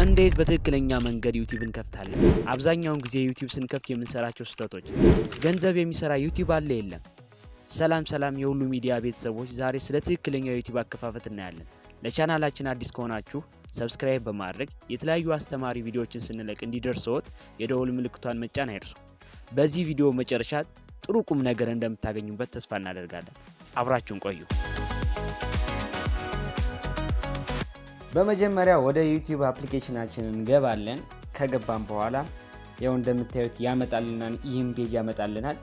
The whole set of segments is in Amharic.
እንዴት በትክክለኛ መንገድ ዩቲዩብ እንከፍታለን? አብዛኛውን ጊዜ ዩቲዩብ ስንከፍት የምንሰራቸው ስህተቶች። ገንዘብ የሚሰራ ዩቲዩብ አለ የለም? ሰላም የሁሉ ሚዲያ ቤተሰቦች፣ ዛሬ ስለ ትክክለኛው ዩቲዩብ አከፋፈት እናያለን። ለቻናላችን አዲስ ከሆናችሁ ሰብስክራይብ በማድረግ የተለያዩ አስተማሪ ቪዲዮዎችን ስንለቅ እንዲደርሶት የደወል ምልክቷን መጫን አይርሱ። በዚህ ቪዲዮ መጨረሻ ጥሩ ቁም ነገር እንደምታገኙበት ተስፋ እናደርጋለን። አብራችሁን ቆዩ። በመጀመሪያ ወደ ዩቲዩብ አፕሊኬሽናችንን እንገባለን። ከገባን በኋላ ያው እንደምታዩት ያመጣልናል። ይህን ፔጅ ያመጣልናል።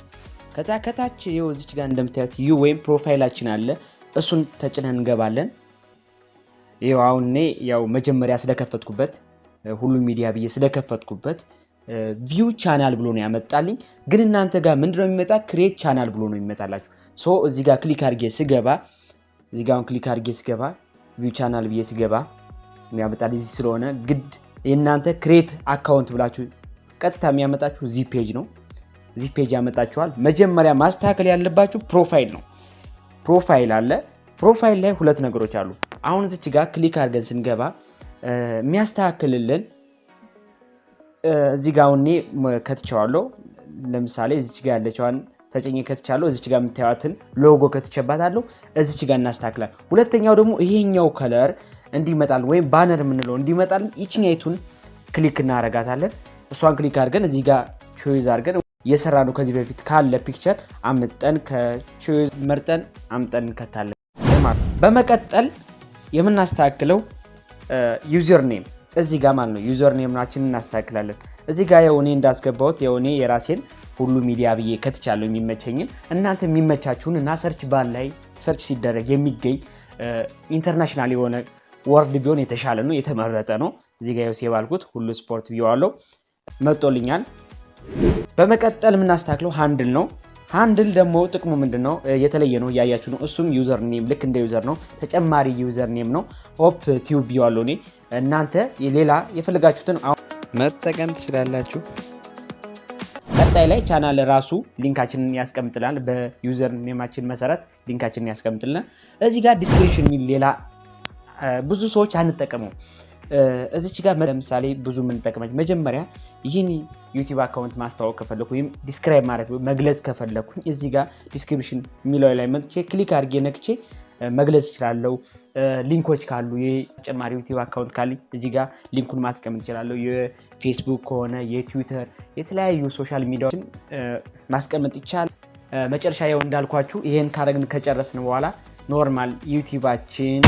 ከታች ይኸው እዚች ጋር እንደምታዩት ዩ ወይም ፕሮፋይላችን አለ። እሱን ተጭነን እንገባለን። ይኸው አሁን እኔ ያው መጀመሪያ ስለከፈትኩበት ሁሉ ሚዲያ ብዬ ስለከፈትኩበት ቪው ቻናል ብሎ ነው ያመጣልኝ። ግን እናንተ ጋር ምንድነው የሚመጣ? ክሬት ቻናል ብሎ ነው የሚመጣላችሁ። ሶ እዚህ ጋር ክሊክ አድርጌ ስገባ ቪው ቻናል ብዬ ስገባ የሚያመጣልኝ እዚህ ስለሆነ ግድ የእናንተ ክሬት አካውንት ብላችሁ ቀጥታ የሚያመጣችሁ እዚህ ፔጅ ነው። እዚህ ፔጅ ያመጣችኋል። መጀመሪያ ማስተካከል ያለባችሁ ፕሮፋይል ነው። ፕሮፋይል አለ። ፕሮፋይል ላይ ሁለት ነገሮች አሉ። አሁን እዚች ጋር ክሊክ አድርገን ስንገባ የሚያስተካክልልን እዚህ ጋር እኔ ከትቼዋለሁ። ለምሳሌ እዚች ጋር ያለችዋን ተጨኘ ከትቻለሁ። እዚች ጋር የምታዩትን ሎጎ ከትቼባታለሁ። እዚች ጋር እናስተካክላል። ሁለተኛው ደግሞ ይሄኛው ከለር እንዲመጣል ወይም ባነር የምንለው እንዲመጣል ይችኛይቱን ክሊክ እናረጋታለን። እሷን ክሊክ አድርገን እዚህ ጋር ቾይዝ አድርገን የሰራ ነው ከዚህ በፊት ካለ ፒክቸር አምጠን ከቾይዝ መርጠን አምጠን እንከታለን። በመቀጠል የምናስተካክለው ዩዘር ኔም እዚህ ጋር ማለት ነው። ዩዘር ኔማችንን እናስተካክላለን። እዚህ ጋር የኔ እንዳስገባሁት የኔ የራሴን ሁሉ ሚዲያ ብዬ ከትቻለሁ የሚመቸኝን። እናንተ የሚመቻችሁን እና ሰርች ባር ላይ ሰርች ሲደረግ የሚገኝ ኢንተርናሽናል የሆነ ወርድ ቢሆን የተሻለ ነው፣ የተመረጠ ነው። እዚህ ጋር ሴቭ አልኩት። ሁሉ ስፖርት ብዬዋለሁ፣ መጥቶልኛል። በመቀጠል የምናስተካክለው ሃንድል ነው። ሃንድል ደግሞ ጥቅሙ ምንድነው? የተለየ ነው፣ እያያችሁ ነው። እሱም ዩዘር ኔም ልክ እንደ ዩዘር ነው፣ ተጨማሪ ዩዘር ኔም ነው። ኦፕ ቲዩብ ብዬዋለሁ እኔ። እናንተ ሌላ የፈለጋችሁትን መጠቀም ትችላላችሁ። ቀጣይ ላይ ቻናል ራሱ ሊንካችንን ያስቀምጥልናል። በዩዘር ኔማችን መሰረት ሊንካችንን ያስቀምጥልናል። እዚህ ጋር ዲስክሪፕሽን የሚል ሌላ ብዙ ሰዎች አንጠቀመው። እዚች ጋር ለምሳሌ ብዙ የምንጠቀማቸው መጀመሪያ ይህን ዩቲዩብ አካውንት ማስተዋወቅ ከፈለኩ ወይም ዲስክራይብ ማድረግ መግለጽ ከፈለኩ እዚህ ጋር ዲስክሪፕሽን የሚለው ላይ መጥቼ ክሊክ አድርጌ ነክቼ መግለጽ እችላለሁ። ሊንኮች ካሉ የተጨማሪ ዩቲዩብ አካውንት ካለኝ እዚህ ጋር ሊንኩን ማስቀመጥ እችላለሁ። የፌስቡክ ከሆነ የትዊተር የተለያዩ ሶሻል ሚዲያዎችን ማስቀመጥ ይቻላል። መጨረሻ ያው እንዳልኳችሁ ይሄን ካረግን ከጨረስን በኋላ ኖርማል ዩቲዩባችን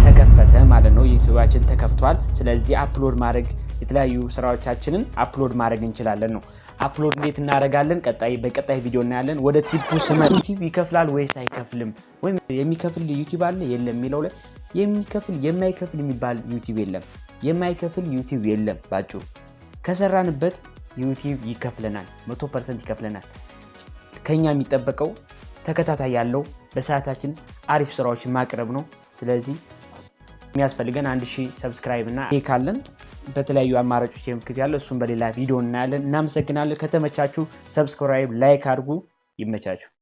ተከፈተ ማለት ነው። ዩቲዩባችን ተከፍቷል። ስለዚህ አፕሎድ ማድረግ የተለያዩ ስራዎቻችንን አፕሎድ ማድረግ እንችላለን ነው። አፕሎድ እንዴት እናደርጋለን? በቀጣይ ቪዲዮ እናያለን። ወደ ቲፑ ስመጣ ዩቲዩብ ይከፍላል ወይስ አይከፍልም ወይም የሚከፍል ዩቲዩብ አለ የለም የሚለው ላይ የሚከፍል የማይከፍል የሚባል ዩቲዩብ የለም። የማይከፍል ዩቲዩብ የለም። ባጭሩ ከሰራንበት ዩቲዩብ ይከፍለናል፣ 100% ይከፍለናል። ከኛ የሚጠበቀው ተከታታይ ያለው በሰዓታችን አሪፍ ስራዎችን ማቅረብ ነው። ስለዚህ የሚያስፈልገን 1000 ሰብስክራይብ እና ካለን በተለያዩ አማራጮች የምክት ያለው እሱን በሌላ ቪዲዮ እናያለን። እናመሰግናለን። ከተመቻችሁ ሰብስክራይብ፣ ላይክ አድርጉ። ይመቻችሁ።